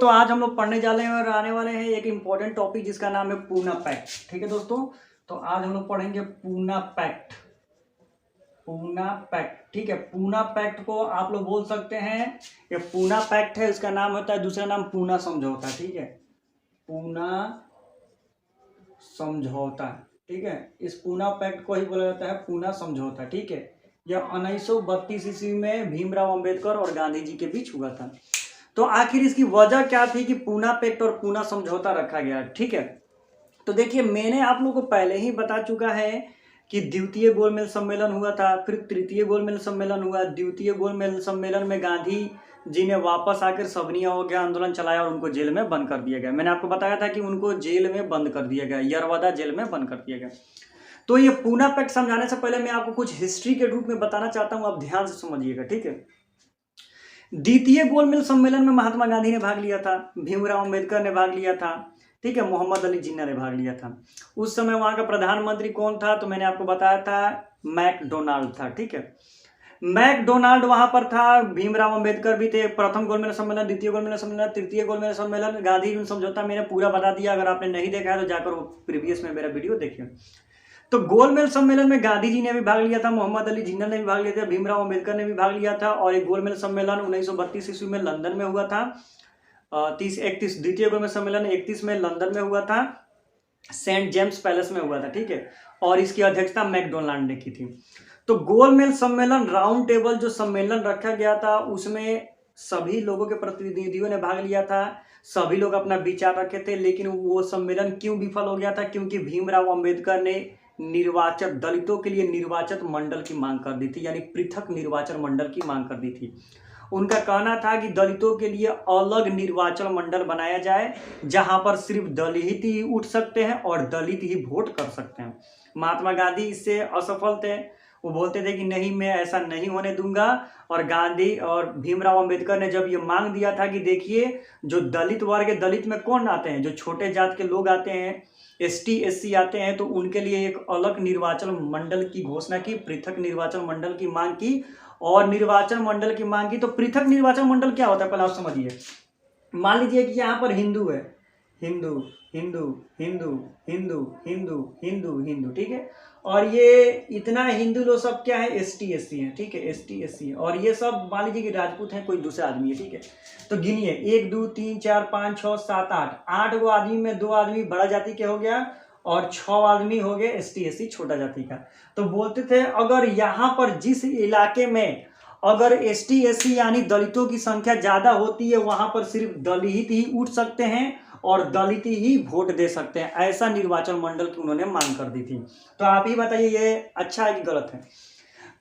तो आज हम लोग पढ़ने जा रहे हैं और आने वाले हैं एक इम्पोर्टेंट टॉपिक जिसका नाम है पूना पैक्ट। ठीक है दोस्तों, तो आज हम लोग पढ़ेंगे पूना पैक्ट। पूना पैक्ट, ठीक है। पूना पैक्ट को आप लोग बोल सकते हैं, ये पूना पैक्ट है, इसका नाम होता है, दूसरा नाम पूना समझौता। ठीक है, पूना समझौता। ठीक है, इस पूना पैक्ट को ही बोला जाता है पूना समझौता। ठीक है, यह 1932 ईस्वी में भीमराव अंबेडकर और गांधी जी के बीच हुआ था। तो आखिर इसकी वजह क्या थी कि पूना पैक्ट और पूना समझौता रखा गया। ठीक है, तो देखिए मैंने आप लोगों को पहले ही बता चुका है कि द्वितीय गोलमेज सम्मेलन हुआ था, फिर तृतीय गोलमेज सम्मेलन हुआ। द्वितीय गोलमेज सम्मेलन में गांधी जी ने वापस आकर सविनय अवज्ञा आंदोलन चलाया और उनको जेल में बंद कर दिया गया। मैंने आपको बताया था कि उनको जेल में बंद कर दिया गया, यरवदा जेल में बंद कर दिया गया। तो ये पूना पैक्ट समझाने से पहले मैं आपको कुछ हिस्ट्री के रूप में बताना चाहता हूं, आप ध्यान से समझिएगा। ठीक है, द्वितीय गोलमेज सम्मेलन में महात्मा गांधी ने भाग लिया था, भीमराव अंबेडकर ने भाग लिया था, ठीक है, मोहम्मद अली जिन्ना ने भाग लिया था। उस समय वहां का प्रधानमंत्री कौन था, तो मैंने आपको बताया था मैकडोनाल्ड था। ठीक है, मैकडोनाल्ड वहां पर था, भीमराव अंबेडकर भी थे। प्रथम गोलमेज सम्मेलन, द्वितीय गोलमेज सम्मेलन, तृतीय गोलमेज सम्मेलन, गांधी समझौता मैंने पूरा बता दिया। अगर आपने नहीं देखा है तो जाकर वो प्रीवियस में मेरा वीडियो देखिए। तो गोलमेज सम्मेलन में गांधी जी ने भी भाग लिया था, मोहम्मद अली जिन्ना ने भी भाग लिया था, भीमराव अंबेडकर ने भी भाग लिया था। और एक गोलमेज सम्मेलन 1932 ईस्वी में लंदन में हुआ था। 31 द्वितीय गोलमेज सम्मेलन 31 में लंदन में हुआ था, सेंट जेम्स पैलेस में हुआ था। ठीक है, और इसकी अध्यक्षता मैकडोनाल्ड ने की थी। तो गोलमेज सम्मेलन राउंड टेबल जो सम्मेलन रखा गया था उसमें सभी लोगों के प्रतिनिधियों ने भाग लिया था, सभी लोग अपना विचार रखे थे। लेकिन वो सम्मेलन क्यों विफल हो गया था, क्योंकि भीमराव अंबेडकर ने निर्वाचन दलितों के लिए निर्वाचन मंडल की मांग कर दी थी, यानी पृथक निर्वाचन मंडल की मांग कर दी थी। उनका कहना था कि दलितों के लिए अलग निर्वाचन मंडल बनाया जाए जहां पर सिर्फ दलित ही उठ सकते हैं और दलित ही वोट कर सकते हैं। महात्मा गांधी इससे असफल थे, वो बोलते थे कि नहीं, मैं ऐसा नहीं होने दूंगा। और गांधी और भीमराव अंबेडकर ने जब ये मांग दिया था कि देखिए जो दलित वर्ग है, दलित में कौन आते हैं, जो छोटे जात के लोग आते हैं, ST SC आते हैं, तो उनके लिए एक अलग निर्वाचन मंडल की घोषणा की, पृथक निर्वाचन मंडल की मांग की। और निर्वाचन मंडल की मांग की, तो पृथक निर्वाचन मंडल क्या होता है पहले आप समझिए। मान लीजिए कि यहाँ पर हिंदू है, हिंदू हिंदू हिंदू हिंदू हिंदू हिंदू हिंदू, ठीक है, और ये इतना हिंदू लोग सब क्या है, ST SC है। ठीक है, ST SC है, और ये सब मान लीजिए कि राजपूत हैं, कोई दूसरा आदमी है। ठीक है, तो गिनिए 1 2 3 4 5 6 7 8 गो आदमी में 2 आदमी बड़ा जाति के हो गया और 6 आदमी हो गए ST SC छोटा जाति का। तो बोलते थे अगर यहाँ पर जिस इलाके में अगर ST SC यानी दलितों की संख्या ज्यादा होती है वहां पर सिर्फ दलित ही उठ सकते हैं और दलित ही वोट दे सकते हैं, ऐसा निर्वाचन मंडल की उन्होंने मांग कर दी थी। तो आप ही बताइए ये अच्छा है कि गलत है।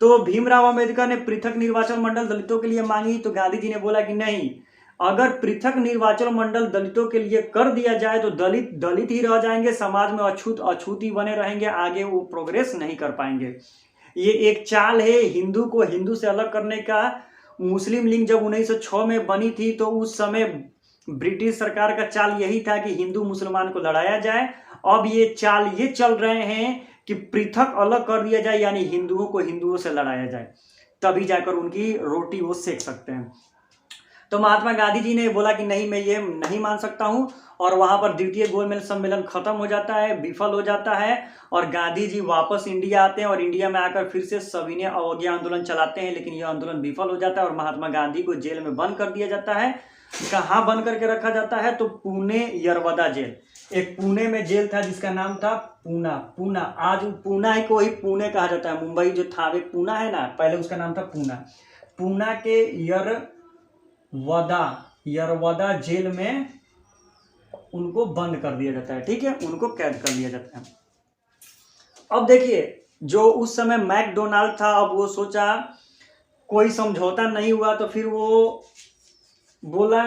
तो भीमराव अंबेडकर ने पृथक निर्वाचन मंडल दलितों के लिए मांगी, तो गांधी जी ने बोला कि नहीं, अगर पृथक निर्वाचन मंडल दलितों के लिए कर दिया जाए तो दलित दलित ही रह जाएंगे, समाज में अछूत बने रहेंगे, आगे वो प्रोग्रेस नहीं कर पाएंगे। ये एक चाल है हिंदू को हिंदू से अलग करने का। मुस्लिम लीग जब 1906 में बनी थी तो उस समय ब्रिटिश सरकार का चाल यही था कि हिंदू मुसलमान को लड़ाया जाए। अब ये चाल ये चल रहे हैं कि पृथक अलग कर दिया जाए, यानी हिंदुओं को हिंदुओं से लड़ाया जाए, तभी जाकर उनकी रोटी वो सेक सकते हैं। तो महात्मा गांधी जी ने बोला कि नहीं, मैं ये नहीं मान सकता हूं, और वहां पर द्वितीय गोलमेज सम्मेलन खत्म हो जाता है, विफल हो जाता है, और गांधी जी वापस इंडिया आते हैं और इंडिया में आकर फिर से सविनय अवज्ञा आंदोलन चलाते हैं। लेकिन यह आंदोलन विफल हो जाता है और महात्मा गांधी को जेल में बंद कर दिया जाता है। कहाँ बंद करके रखा जाता है, तो पुणे यरवदा जेल। एक पुणे में जेल था जिसका नाम था पूना। आज पूना ही को ही पुणे कहा जाता है। मुंबई जो था वे पूना है ना, पहले उसका नाम था पूना के यरवदा जेल में उनको बंद कर दिया जाता है। ठीक है, उनको कैद कर लिया जाता है। अब देखिए जो उस समय मैकडोनाल्ड था, अब वो सोचा कोई समझौता नहीं हुआ, तो फिर वो बोला,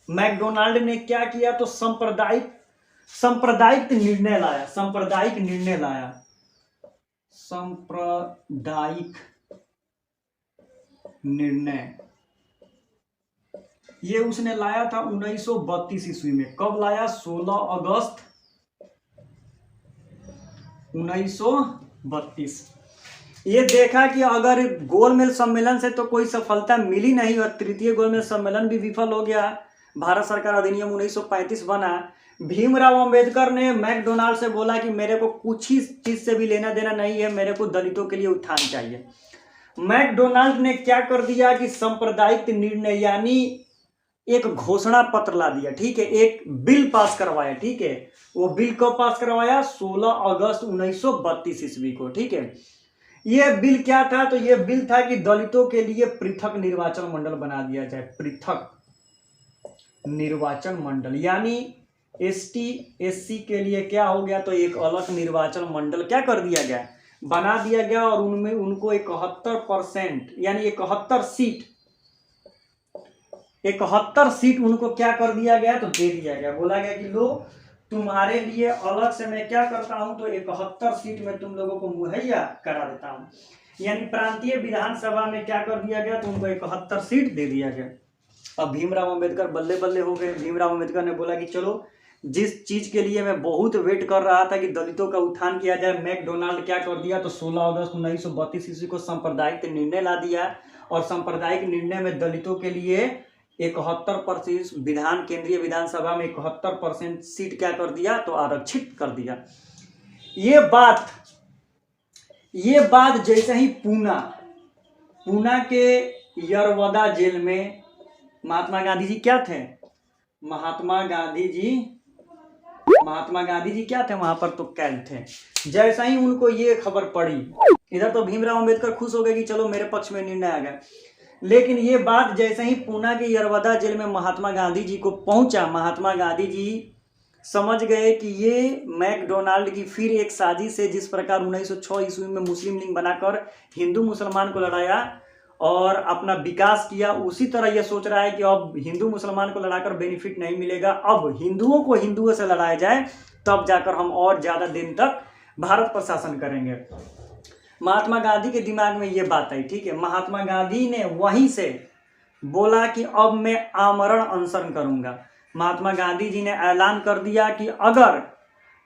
मैकडोनाल्ड ने क्या किया, तो सांप्रदायिक निर्णय लाया। सांप्रदायिक निर्णय ये उसने लाया था 1932 ईस्वी में। कब लाया, 16 अगस्त 1932। ये देखा कि अगर गोलमेज सम्मेलन से तो कोई सफलता मिली नहीं और तृतीय गोलमेज सम्मेलन भी विफल हो गया, भारत सरकार अधिनियम 1935 बना, भीमराव अंबेडकर ने मैकडोनाल्ड से बोला कि मेरे को कुछ ही चीज से भी लेना देना नहीं है, मेरे को दलितों के लिए उत्थान चाहिए। मैकडोनाल्ड ने क्या कर दिया कि सांप्रदायिक निर्णय यानी एक घोषणा पत्र ला दिया, ठीक है, एक बिल पास करवाया, ठीक है। वो बिल कब पास करवाया? 16 अगस्त 1932 ईस्वी को, ठीक है। यह बिल क्या था? तो यह बिल था कि दलितों के लिए पृथक निर्वाचन मंडल बना दिया जाए, पृथक निर्वाचन मंडल, यानी एसटी एससी के लिए क्या हो गया? तो एक अलग निर्वाचन मंडल क्या कर दिया गया? बना दिया गया, और उनमें उनको 71% यानी 71 सीट उनको क्या कर दिया गया? तो दे दिया गया। बोला गया कि लो तुम्हारे लिए अलग से मैं क्या करता हूं, तो 71 सीट में तुम लोगों को मुहैया करा देता हूं। यानी प्रांतीय विधानसभा में क्या कर दिया गया? तो उनको 71 सीट दे दिया गया। अब भीमराव अंबेडकर बल्ले बल्ले हो गए। भीमराव अंबेडकर ने बोला कि चलो, जिस चीज के लिए मैं बहुत वेट कर रहा था कि दलितों का उत्थान किया जाए, मैकडोनाल्ड क्या कर दिया? तो 16 अगस्त 1932 ईस्वी को सांप्रदायिक निर्णय ला दिया, और सांप्रदायिक निर्णय में दलितों के लिए 71% विधान केंद्रीय विधानसभा में 71% सीट क्या कर दिया? तो आरक्षित कर दिया। ये बात जैसे ही पूना के यरवदा जेल में महात्मा गांधी जी क्या थे? महात्मा गांधी जी क्या थे? वहां पर तो कैद थे। जैसा ही उनको ये खबर पड़ी, इधर तो भीमराव अंबेडकर खुश हो गए कि चलो मेरे पक्ष में निर्णय आ गया, लेकिन ये बात जैसे ही पूना के यरवदा जेल में महात्मा गांधी जी को पहुंचा, महात्मा गांधी जी समझ गए कि ये मैकडोनाल्ड की फिर एक साजिश है। जिस प्रकार 1906 ईस्वी में मुस्लिम लीग बनाकर हिंदू मुसलमान को लड़ाया और अपना विकास किया, उसी तरह यह सोच रहा है कि अब हिंदू मुसलमान को लड़ाकर बेनिफिट नहीं मिलेगा, अब हिंदुओं को हिंदुओं से लड़ाया जाए, तब जाकर हम और ज्यादा दिन तक भारत पर शासन करेंगे। महात्मा गांधी के दिमाग में ये बात आई, ठीक है। महात्मा गांधी ने वहीं से बोला कि अब मैं आमरण अनशन करूंगा। महात्मा गांधी जी ने ऐलान कर दिया कि अगर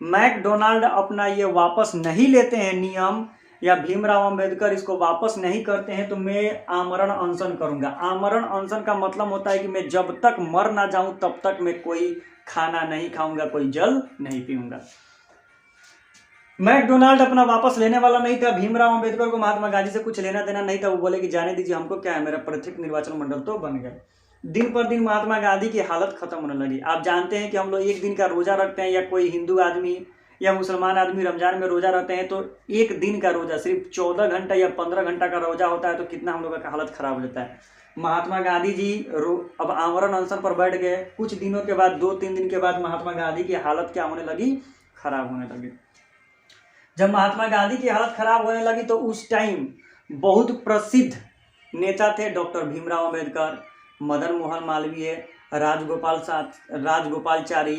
मैकडोनाल्ड अपना ये वापस नहीं लेते हैं नियम, या भीमराव अंबेडकर इसको वापस नहीं करते हैं, तो मैं आमरण अनशन करूंगा। आमरण अनशन का मतलब होता है कि मैं जब तक मर ना जाऊं तब तक मैं कोई खाना नहीं खाऊंगा, कोई जल नहीं पीऊंगा। मैकडोनाल्ड अपना वापस लेने वाला नहीं था। भीमराव अंबेडकर को महात्मा गांधी से कुछ लेना देना नहीं था। वो बोले कि जाने दीजिए, हमको क्या है, मेरा पृथक निर्वाचन मंडल तो बन गया। दिन पर दिन महात्मा गांधी की हालत खत्म होने लगी। आप जानते हैं कि हम लोग एक दिन का रोजा रखते हैं, या कोई हिंदू आदमी या मुसलमान आदमी रमजान में रोजा रखते हैं, तो एक दिन का रोजा सिर्फ 14 घंटा या 15 घंटा का रोजा होता है, तो कितना हम लोगों का हालत खराब हो जाता है। महात्मा गांधी जी अब आमरण अनशन पर बैठ गए। कुछ दिनों के बाद, 2-3 दिन के बाद महात्मा गांधी की हालत क्या होने लगी? खराब होने लगी। जब महात्मा गांधी की हालत खराब होने लगी तो उस टाइम बहुत प्रसिद्ध नेता थे डॉक्टर भीमराव अंबेडकर, मदन मोहन मालवीय, राजगोपालचारी,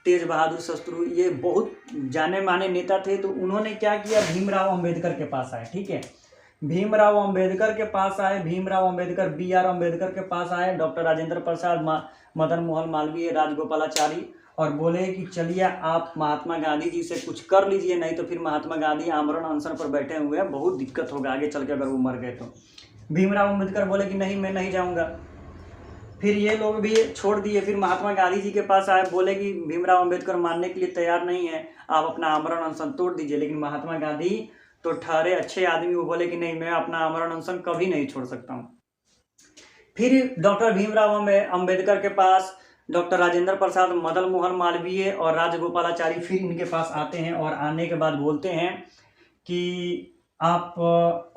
तेज बहादुर शस्त्री, ये बहुत जाने माने नेता थे। तो उन्होंने क्या किया? भीमराव अंबेडकर के पास आए, ठीक है। भीमराव अंबेडकर के पास आए, भीमराव अंबेडकर BR अंबेडकर के पास आए, डॉक्टर राजेंद्र प्रसाद, मदन मोहन मालवीय, राजगोपालाचारी, और बोले कि चलिए आप महात्मा गांधी जी से कुछ कर लीजिए, नहीं तो फिर महात्मा गांधी आमरण अनशन पर बैठे हुए हैं, बहुत दिक्कत होगा आगे चल के अगर वो मर गए तो। भीमराव अंबेडकर बोले कि नहीं, मैं नहीं जाऊंगा। फिर ये लोग भी छोड़ दिए। फिर महात्मा गांधी जी के पास आए, बोले कि भीमराव अंबेडकर मानने के लिए तैयार नहीं है, आप अपना आमरण अनशन तोड़ दीजिए। लेकिन महात्मा गांधी तो ठहरे अच्छे आदमी, वो बोले कि नहीं, मैं अपना आमरण अनशन कभी नहीं छोड़ सकता हूँ। फिर डॉक्टर भीमराव अंबेडकर के पास डॉक्टर राजेंद्र प्रसाद, मदन मोहन मालवीय और राजगोपालाचारी फिर इनके पास आते हैं, और आने के बाद बोलते हैं कि आप,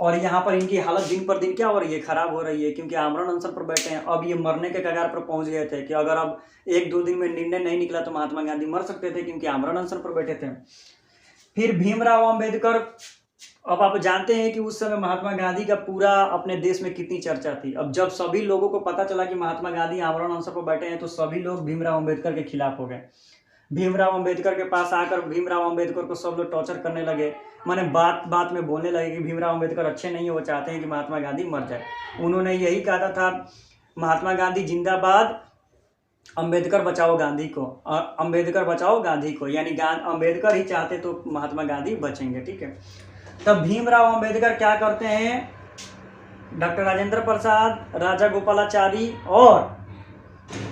और यहाँ पर इनकी हालत दिन पर दिन क्या हो रही है? खराब हो रही है, क्योंकि आमरण अनशन पर बैठे हैं। अब ये मरने के कगार पर पहुंच गए थे कि अगर अब 1-2 दिन में निर्णय नहीं निकला तो महात्मा गांधी मर सकते थे, क्योंकि आमरण अनशन पर बैठे थे। फिर भीमराव अंबेडकर, अब आप जानते हैं कि उस समय महात्मा गांधी का पूरा अपने देश में कितनी चर्चा थी। अब जब सभी लोगों को पता चला कि महात्मा गांधी आमरण अनशन पर बैठे हैं, तो सभी लोग भीमराव अंबेडकर के खिलाफ हो गए। भीमराव अंबेडकर के पास आकर भीमराव अंबेडकर को सब लोग टॉर्चर करने लगे, माने बात बात में बोलने लगे कि भीमराव अंबेडकर अच्छे नहीं है, वो चाहते हैं कि महात्मा गांधी मर जाए। उन्होंने यही कहा था, महात्मा गांधी जिंदाबाद, अंबेडकर बचाओ गांधी को, अंबेडकर बचाओ गांधी को, यानी अंबेडकर ही चाहते तो महात्मा गांधी बचेंगे, ठीक है। तब भीमराव अंबेडकर क्या करते हैं? डॉक्टर राजेंद्र प्रसाद, राजा गोपालाचारी और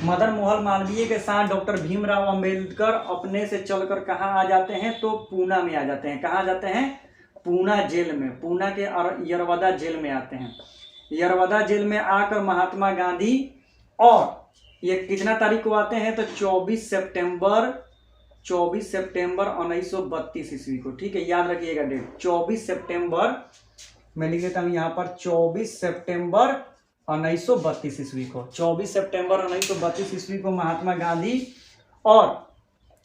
मदन मोहन मालवीय के साथ डॉक्टर भीमराव अंबेडकर अपने से चलकर कहाँ आ जाते हैं, तो पूना में आ जाते हैं। कहाँ आ जाते हैं, पूना जेल में, पूना के यरवदा जेल में आते हैं। यरवदा जेल में आकर महात्मा गांधी, और ये कितना तारीख को आते हैं, तो 24 सितंबर 1932 ईस्वी को। ठीक है, याद रखिएगा डेट, 24 सितंबर, मैं लिख देता हूँ यहाँ पर 24 सितंबर 1932 ईस्वी को। 24 सितंबर 1932 ईस्वी को महात्मा गांधी और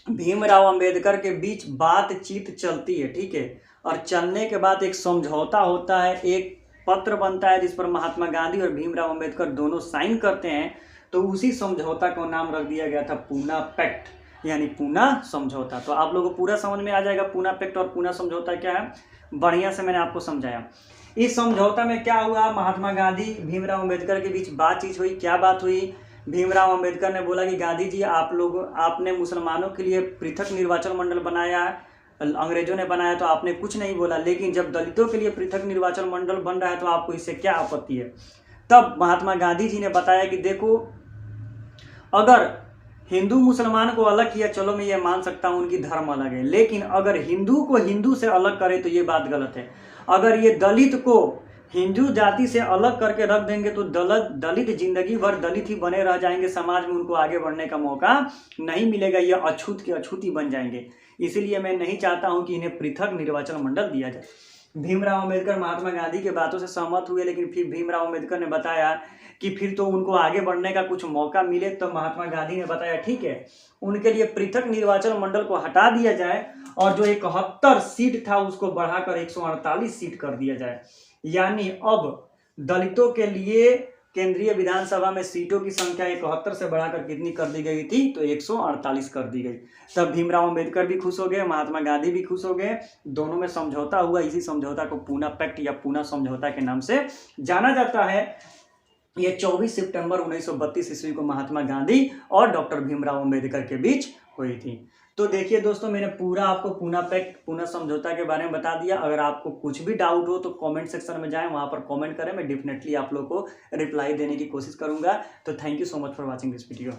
भीमराव अंबेडकर के बीच बातचीत चलती है। ठीक है, और चलने के बाद एक समझौता होता है, एक पत्र बनता है जिस पर महात्मा गांधी और भीमराव अंबेडकर दोनों साइन करते हैं। तो उसी समझौता को नाम रख दिया गया था पूना पैक्ट, यानी पूना समझौता। तो आप लोगों को पूरा समझ में आ जाएगा पूना पैक्ट और पूना समझौता क्या है, बढ़िया से मैंने आपको समझाया। इस समझौता में क्या हुआ, महात्मा गांधी भीमराव अंबेडकर के बीच बातचीत हुई। क्या बात हुई, भीमराव अंबेडकर ने बोला कि गांधी जी आपने मुसलमानों के लिए पृथक निर्वाचन मंडल बनाया, अंग्रेजों ने बनाया तो आपने कुछ नहीं बोला, लेकिन जब दलितों के लिए पृथक निर्वाचन मंडल बन रहा है तो आपको इससे क्या आपत्ति है। तब महात्मा गांधी जी ने बताया कि देखो, अगर हिंदू मुसलमान को अलग किया, चलो मैं ये मान सकता हूँ उनकी धर्म अलग है, लेकिन अगर हिंदू को हिंदू से अलग करे तो ये बात गलत है। अगर ये दलित को हिंदू जाति से अलग करके रख देंगे तो दलित जिंदगी भर दलित ही बने रह जाएंगे, समाज में उनको आगे बढ़ने का मौका नहीं मिलेगा, ये अछूत के अछूत बन जाएंगे। इसीलिए मैं नहीं चाहता हूँ कि इन्हें पृथक निर्वाचन मंडल दिया जाए। भीमराव अंबेडकर महात्मा गांधी के बातों से सहमत हुए, लेकिन फिर भीमराव अंबेडकर ने बताया कि फिर तो उनको आगे बढ़ने का कुछ मौका मिले। तो महात्मा गांधी ने बताया ठीक है, उनके लिए पृथक निर्वाचन मंडल को हटा दिया जाए और जो 71 सीट था उसको बढ़ाकर 148 सीट कर दिया जाए। यानी अब दलितों के लिए केंद्रीय विधानसभा में सीटों की संख्या 71 से बढ़ाकर कितनी कर दी गई थी, तो 148 कर दी गई। तब भीमराव अंबेडकर भी खुश हो गए, महात्मा गांधी भी खुश हो गए, दोनों में समझौता हुआ। इसी समझौता को पूना पैक्ट या पूना समझौता के नाम से जाना जाता है। ये 24 सितंबर 1932 ईस्वी को महात्मा गांधी और डॉक्टर भीमराव अंबेडकर के बीच हुई थी। तो देखिए दोस्तों, मैंने पूरा आपको पूना पैक्ट, पूना समझौता के बारे में बता दिया। अगर आपको कुछ भी डाउट हो तो कमेंट सेक्शन में जाएं, वहां पर कमेंट करें, मैं डेफिनेटली आप लोग को रिप्लाई देने की कोशिश करूंगा। तो thank you so much for watching this video.